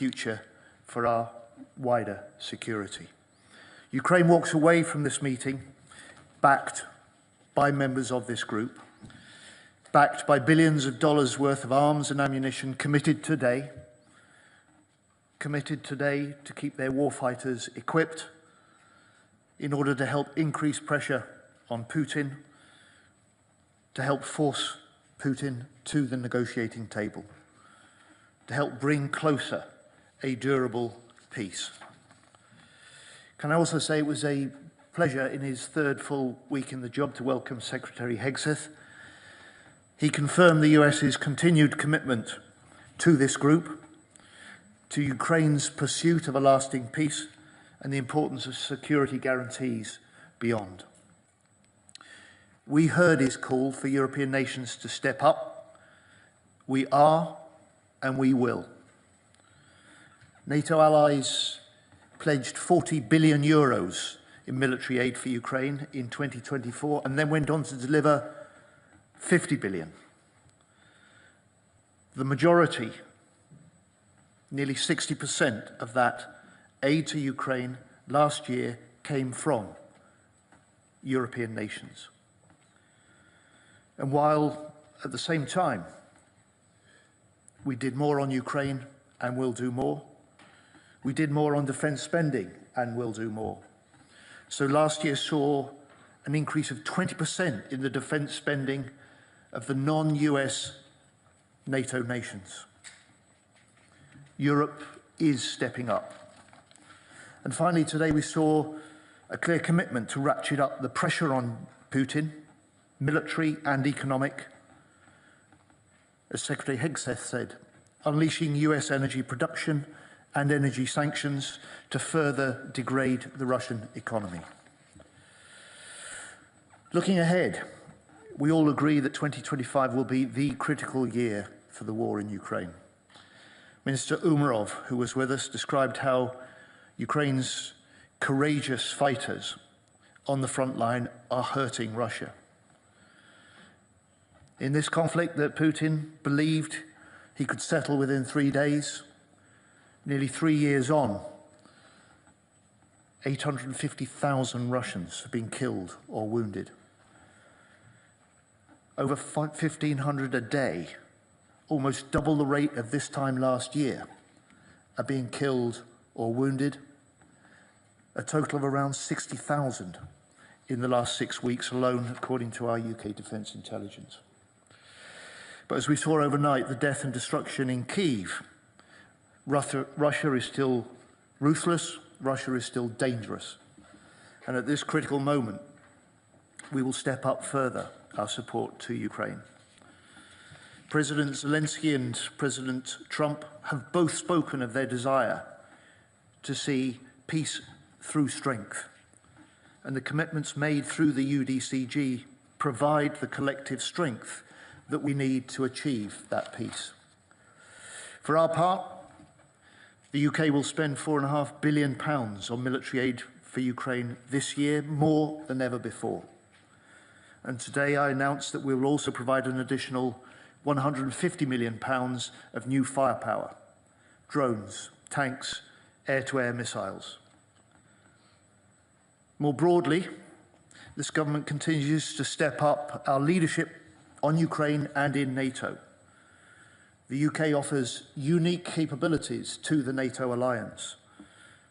future for our wider security. Ukraine walks away from this meeting backed by members of this group, backed by billions of dollars worth of arms and ammunition, committed today to keep their warfighters equipped in order to help increase pressure on Putin, to help force Putin to the negotiating table, to help bring closer a durable peace. Can I also say it was a pleasure in his third full week in the job to welcome Secretary Hegseth. He confirmed the US's continued commitment to this group, to Ukraine's pursuit of a lasting peace, and the importance of security guarantees beyond. We heard his call for European nations to step up. We are and we will. NATO allies pledged 40 billion euros in military aid for Ukraine in 2024 and then went on to deliver 50 billion. The majority, nearly 60% of that aid to Ukraine last year came from European nations. And while at the same time we did more on Ukraine and will do more, we did more on defence spending and will do more. So last year saw an increase of 20% in the defence spending of the non-US NATO nations. Europe is stepping up. And finally, today we saw a clear commitment to ratchet up the pressure on Putin, military and economic, as Secretary Hegseth said, unleashing US energy production and energy sanctions to further degrade the Russian economy. Looking ahead, we all agree that 2025 will be the critical year for the war in Ukraine. Minister Umerov, who was with us, described how Ukraine's courageous fighters on the front line are hurting Russia. In this conflict that Putin believed he could settle within 3 days, nearly 3 years on, 850,000 Russians have been killed or wounded. Over 1,500 a day, almost double the rate of this time last year, are being killed or wounded. A total of around 60,000 in the last 6 weeks alone, according to our UK Defence Intelligence. But as we saw overnight, the death and destruction in Kyiv, Russia is still ruthless, Russia is still dangerous. And at this critical moment, we will step up further our support to Ukraine. President Zelensky and President Trump have both spoken of their desire to see peace through strength. And the commitments made through the UDCG provide the collective strength that we need to achieve that peace. For our part, the UK will spend £4.5 billion on military aid for Ukraine this year, more than ever before. And today I announced that we will also provide an additional £150 million of new firepower, drones, tanks, air-to-air missiles. More broadly, this government continues to step up our leadership on Ukraine and in NATO. The UK offers unique capabilities to the NATO alliance: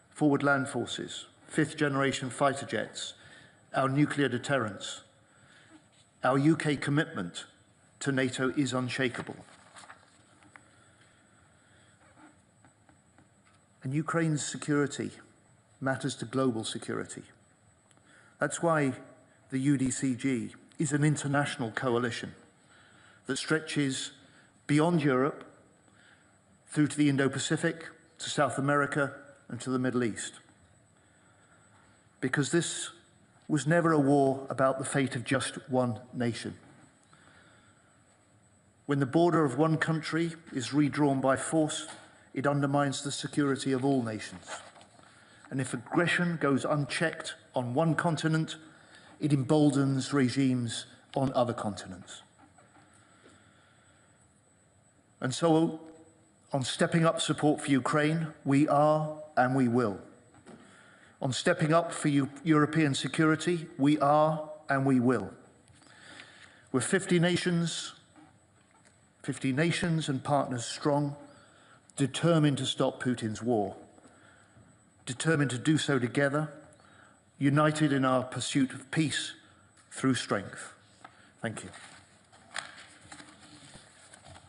forward land forces, fifth-generation fighter jets, our nuclear deterrence. Our UK commitment to NATO is unshakable. And Ukraine's security matters to global security. That's why the UDCG is an international coalition that stretches beyond Europe, through to the Indo-Pacific, to South America, and to the Middle East. Because this was never a war about the fate of just one nation. When the border of one country is redrawn by force, it undermines the security of all nations. And if aggression goes unchecked on one continent, it emboldens regimes on other continents. And so On stepping up support for Ukraine, we are and we will. On stepping up for European security, we are and we will. We're 50 nations and partners strong, determined to stop Putin's war, determined to do so together, united in our pursuit of peace through strength. Thank you.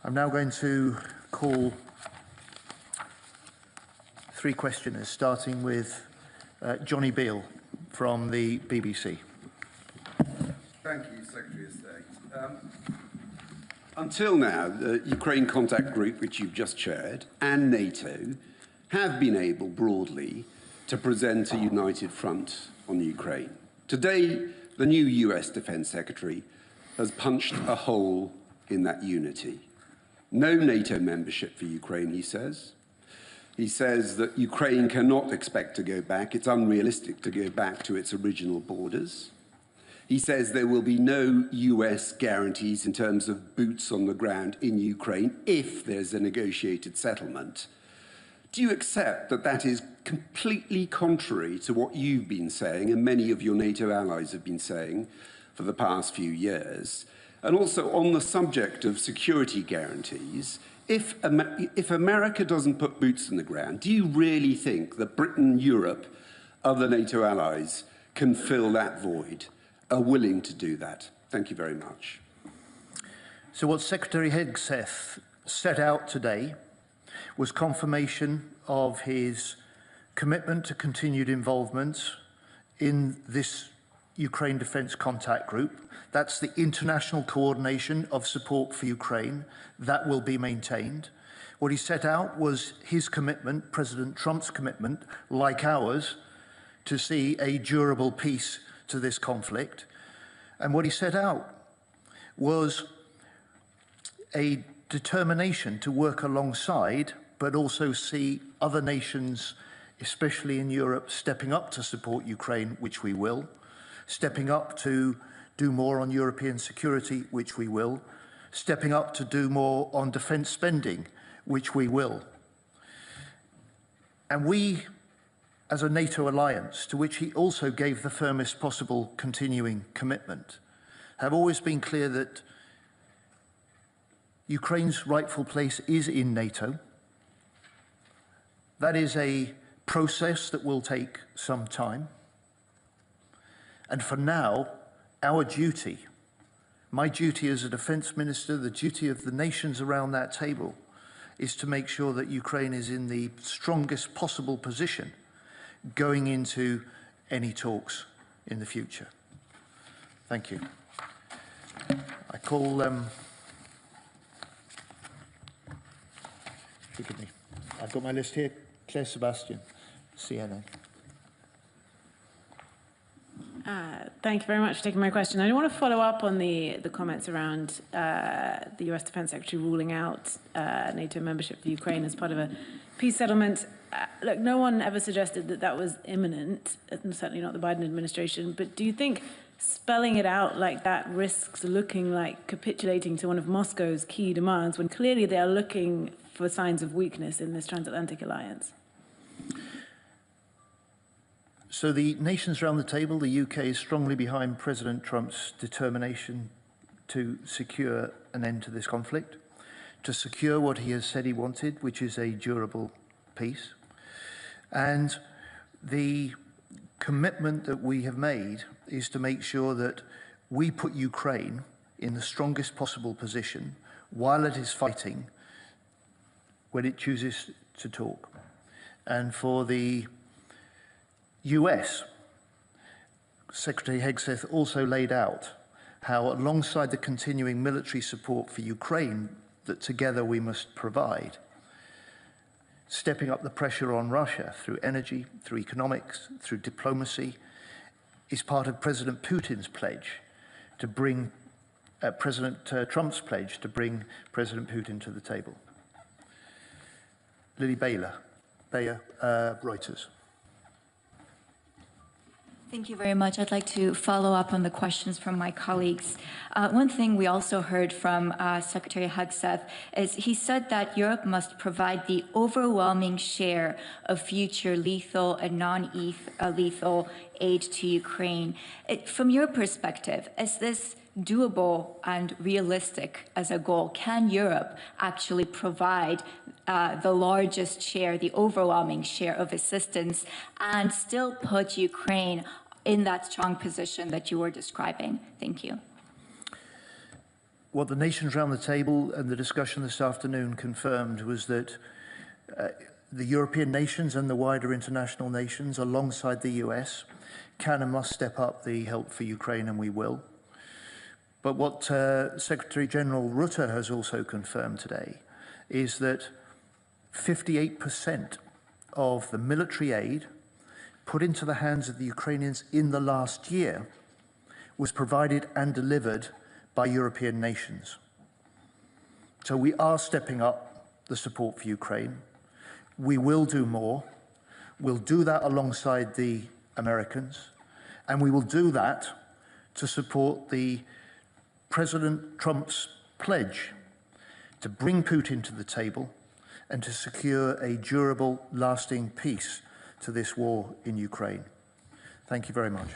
I'm now going to call three questioners, starting with Johnny Beale from the BBC. Thank you, Secretary of State. Until now, the Ukraine Contact Group, which you've just chaired, and NATO have been able broadly to present a united front on Ukraine. Today, the new US Defense Secretary has punched a hole in that unity. No NATO membership for Ukraine, he says. He says that Ukraine cannot expect to go back. It's unrealistic to go back to its original borders. He says there will be no US guarantees in terms of boots on the ground in Ukraine if there's a negotiated settlement. Do you accept that that is completely contrary to what you've been saying and many of your NATO allies have been saying for the past few years? And also on the subject of security guarantees, if America doesn't put boots on the ground, do you really think that Britain, Europe, other NATO allies can fill that void, are willing to do that? Thank you very much. So what Secretary Hegseth set out today was confirmation of his commitment to continued involvement in this Ukraine Defence Contact Group. That's the international coordination of support for Ukraine. That will be maintained. What he set out was his commitment, President Trump's commitment, like ours, to see a durable peace to this conflict. And what he set out was a determination to work alongside, but also see other nations, especially in Europe, stepping up to support Ukraine, which we will, stepping up to do more on European security, which we will, stepping up to do more on defence spending, which we will. And we, as a NATO alliance, to which he also gave the firmest possible continuing commitment, have always been clear that Ukraine's rightful place is in NATO. That is a process that will take some time. And for now, our duty, my duty as a defence minister, the duty of the nations around that table, is to make sure that Ukraine is in the strongest possible position going into any talks in the future. Thank you. I call, forgive me, I've got my list here. Claire Sebastian, CNN. Thank you very much for taking my question. I want to follow up on the comments around the US Defense Secretary ruling out NATO membership for Ukraine as part of a peace settlement. Look, no one ever suggested that that was imminent, and certainly not the Biden administration, but do you think spelling it out like that risks looking like capitulating to one of Moscow's key demands when clearly they are looking for signs of weakness in this transatlantic alliance? So the nations around the table, the UK is strongly behind President Trump's determination to secure an end to this conflict, to secure what he has said he wanted, which is a durable peace. And the commitment that we have made is to make sure that we put Ukraine in the strongest possible position while it is fighting when it chooses to talk. And for the US, Secretary Hegseth also laid out how, alongside the continuing military support for Ukraine that together we must provide, stepping up the pressure on Russia through energy, through economics, through diplomacy, is part of President Putin's pledge to bring President Trump's pledge to bring President Putin to the table. Lily Bayer, Reuters. Thank you very much. I'd like to follow up on the questions from my colleagues. One thing we also heard from Secretary Hegseth is he said that Europe must provide the overwhelming share of future lethal and non-lethal aid to Ukraine. From your perspective, is this doable and realistic as a goal? Can Europe actually provide the largest share, the overwhelming share of assistance, and still put Ukraine in that strong position that you were describing? Thank you. What the nations around the table and the discussion this afternoon confirmed was that the European nations and the wider international nations, alongside the US, can and must step up the help for Ukraine, and we will. But what Secretary General Rutte has also confirmed today is that 58% of the military aid put into the hands of the Ukrainians in the last year was provided and delivered by European nations. So we are stepping up the support for Ukraine. We will do more. We'll do that alongside the Americans, and we will do that to support the President Trump's pledge to bring Putin to the table and to secure a durable, lasting peace to this war in Ukraine. Thank you very much.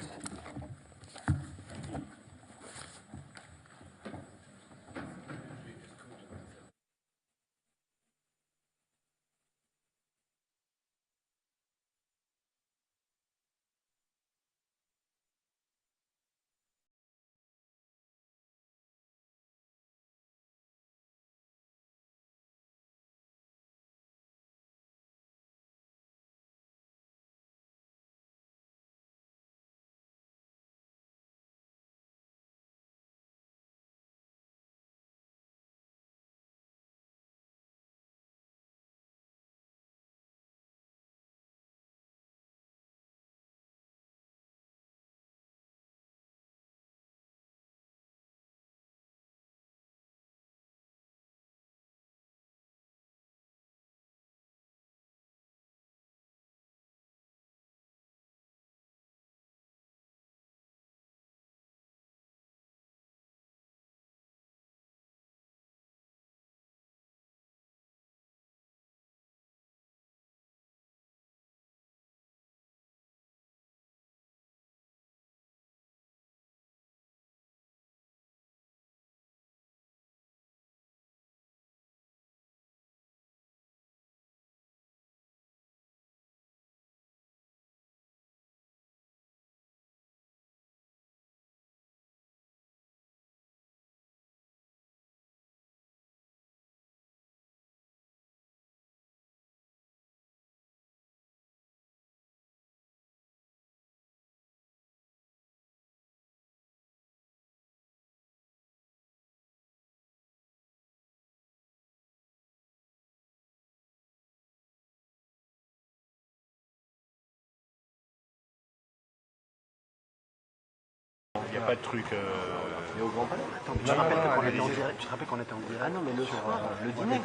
Il n'y a pas de truc. Mais au Grand Palais. Attends, tu te rappelles qu'on était en direct. Tu te rappelles qu'on était en direct. Ah non, mais le soir, le dîner.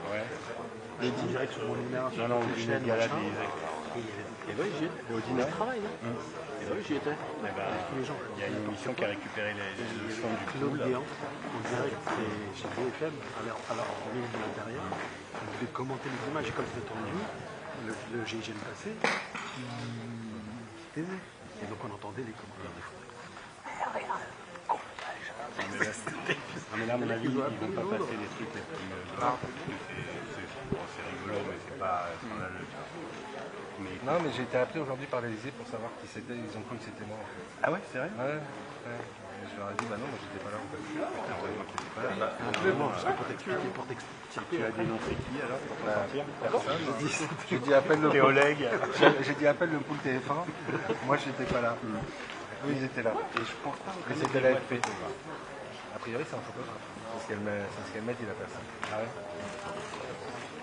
Ouais. Le dîner direct sur mon lumière. Non, au dîner de gala des. Et oui, j'y étais. Au dîner de travail, non? Et oui, j'y étais. Tous les gens. Il y a une émission qui a récupéré le son du Claude Guéant, en direct, chez BFM, alors en ligne derrière. On devait commenter les images, et comme c'était tendu, le GIGN passé, il taisait. Et donc on entendait les commentaires des fois. Non mais là, à mon avis, ils ne vont pas passer les trucs les plus graves. C'est rigolo, mais c'est pas scandaleux. Non, mais j'ai été appelé aujourd'hui par l'Élysée pour savoir qui c'était. Ils ont cru que c'était moi. En fait. Ah ouais, c'est vrai? Ouais. Et je leur ai dit, bah non, moi j'étais pas là en fait. Bon, parce que pour t'expliquer. Tu as dénoncé qui alors pour t'en sortir? Personne. J'ai dit appelle le Oleg. J'ai dit appelle le pool TF1. Moi j'étais pas là. Eux ils étaient là. Et je pense pas que c'était l'AFP. A priori c'est un photographe. C'est ce qu'elle m'a dit la personne. Ah ouais?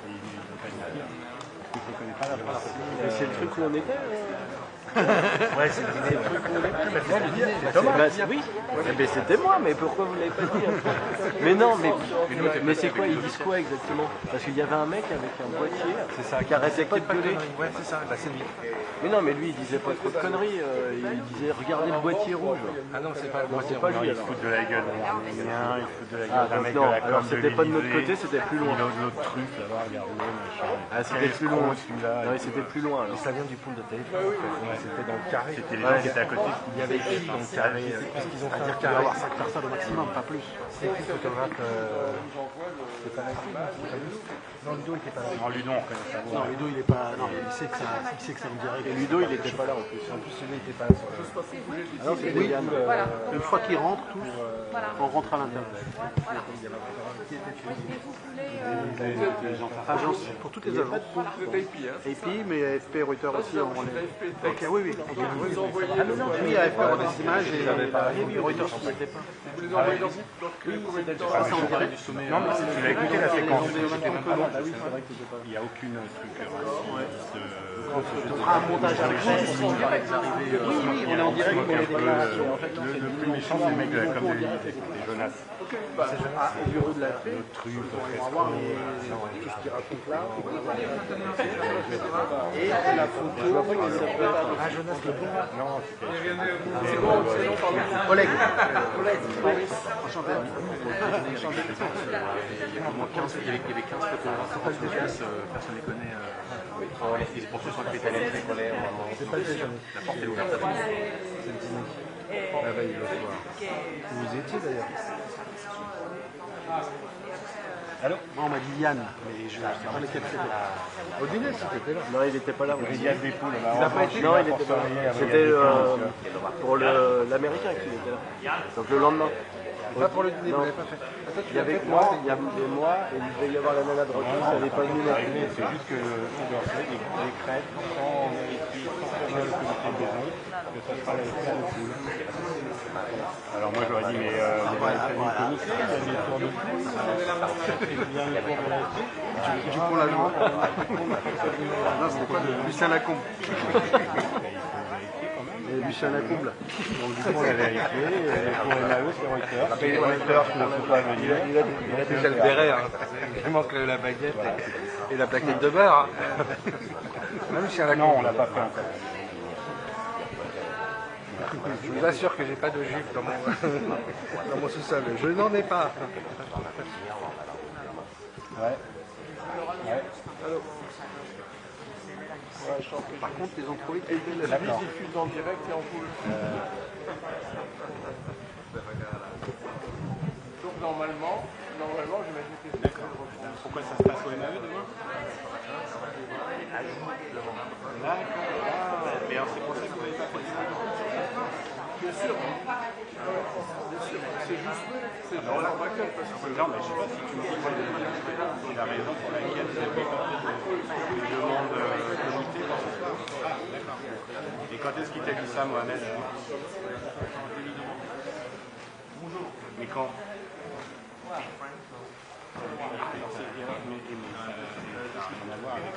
Il ne veut pas dire. Je ne connais pas la personne. C'est le truc où on était Ouais, c'est le dîner. C'est Thomas. Oui, mais c'était moi, mais pourquoi vous l'avez pas dit? Mais non, mais c'est quoi? Ils disent quoi exactement? Parce qu'il y avait un mec avec un boîtier qui arrêtait pas de gueuler. Ouais, c'est ça, bah, c'est lui. Mais non, mais lui, il disait pas trop de conneries. Il disait regardez le boîtier rouge. Ah non, c'est pas le boîtier pas rouge. lui. Ils se foutent de la gueule d'un Arménien, ils se foutent de la Ah, gueule d'un donc mec non, de la alors com c'était pas de notre l'Élysée. côté, c'était plus loin. L'autre truc là-bas, regardez, machin. Ah, c'était plus loin. Celui-là. Non, c'était plus loin. Et Alors. ça vient du pool de téléphone. C'était dans le carré. C'était les gens qui étaient à côté. Il y avait qui dans le carré? Parce qu'ils ont fait un carré. avoir 5 personnes au maximum, pas plus. C'est qui le photographe? C'est pas la fille, non, Ludo il était pas là. Non, Ludon, on connaît ça. Non, Ludo, il est pas. Non, il sait que c'est en direct. Et Ludo, il était pas là en plus. En plus, celui-là il était pas là. Ah non, c'était Oui, Yann. une fois qu'ils rentrent tous, on rentre à l'intérieur. Agence, pour toutes les agences. AP, mais AFP, Reuters aussi, on est. Ok, oui, oui. Ah non, non, oui, AFP, on a des images et Reuters, on n'était pas. Vous les envoyez dans du sommet. Non, mais tu l'as écouté la séquence. Il n'y a aucune truc raciste. On fera un montage avec ça. Oui, oui, on est en direct pour les déclarations. Le plus méchant, c'est le mec de la com de l'Élysée, c'est Jonas. Ah, et du bureau de l'AFP. Le truc, On va voir tout ce qu'il raconte là. Et la photo. Je vois pas qu'il s'appelle. Ah, Jonas Le Bon. Non, C'est bon, c'est long, pardon. Oleg. Enchanté. Il y avait 15 photographes sur place, personne ne les connaît. Et pour ceux sur le pétale, C'est pas le déjeuner. la porte est ouverte. C'est le dîner. Ah bah il va se voir. Vous y étiez d'ailleurs. Allô? Moi on m'a dit Yann, mais je ne sais pas lequel c'était. Au dîner, c'était là. Non, il était pas là. il y a des poules. Il n'a pas été. Non, il était pas là. C'était pour l'américain qui était là. Donc le lendemain. Pas pour le dîner, Non. vous l'avez pas fait. Attends, tu Il y l'as avait fait moi, pour il y avait moi, et il devait y avoir la nana de retour, ça n'avait pas venu. C'est juste que on doit faire des crêtes sans vérifier, sans prévenir le comité de maison, que ça sera la tour de poule. Alors moi j'aurais dit, mais vous avez prévu le comité, il y a des tours de poule, il y a des tours de poule. Du pont la joie. Non, c'était pas Lucien Lacombe. Et Lucien Lacombe. Donc du coup on a vérifié, et pour Emmaüs, c'est Reuters. Et Reuters ne faut pas venir. Il a déjà le béret. Il manque la baguette et la plaquette de beurre. Même Lucien Lacombe. Non, on l'a pas fait encore. Je vous assure que j'ai pas de jupe dans mon sous-sol. Je n'en ai pas. Ouais. Ouais. Par contre, les ont trouvé qui étaient là. D'accord. Diffuse en direct et en full. Donc normalement, j'imagine que c'est. D'accord. Pourquoi ça se passe au MAE demain? D'accord. Mais alors c'est pour ça que vous n'avez pas fait ça. Bien sûr. Bien sûr. C'est juste. C'est dans la braquette. Non, mais je sais pas si tu me dis que c'est la raison pour laquelle vous avez pas fait de demande comité dans ce soir. Ah, d'accord. Et quand est-ce qu'il t'a dit ça, Mohamed? Bonjour. Mais quand? C'est bien, mais ça n'a rien à voir avec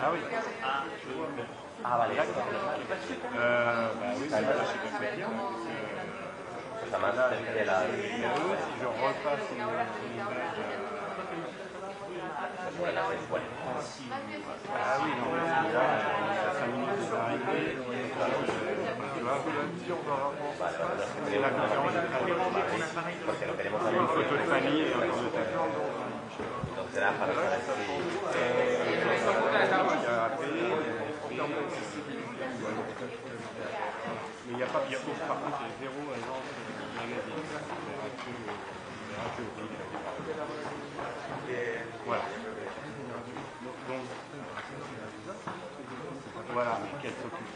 Ah oui. Ah, bah, d'accord. Bah oui, c'est là, je sais pas quoi dire. Ça m'a fait la... Si je repasse une image... Ah oui, non, mais là, à 5 minutes de l'arrivée, tu vois, c'est la conférence de travail. Une photo de famille et un tour de table. Mais il y a pas, par contre, il y a zéro agence de magazine. Voilà. Donc, voilà, qu'elle s'occupe.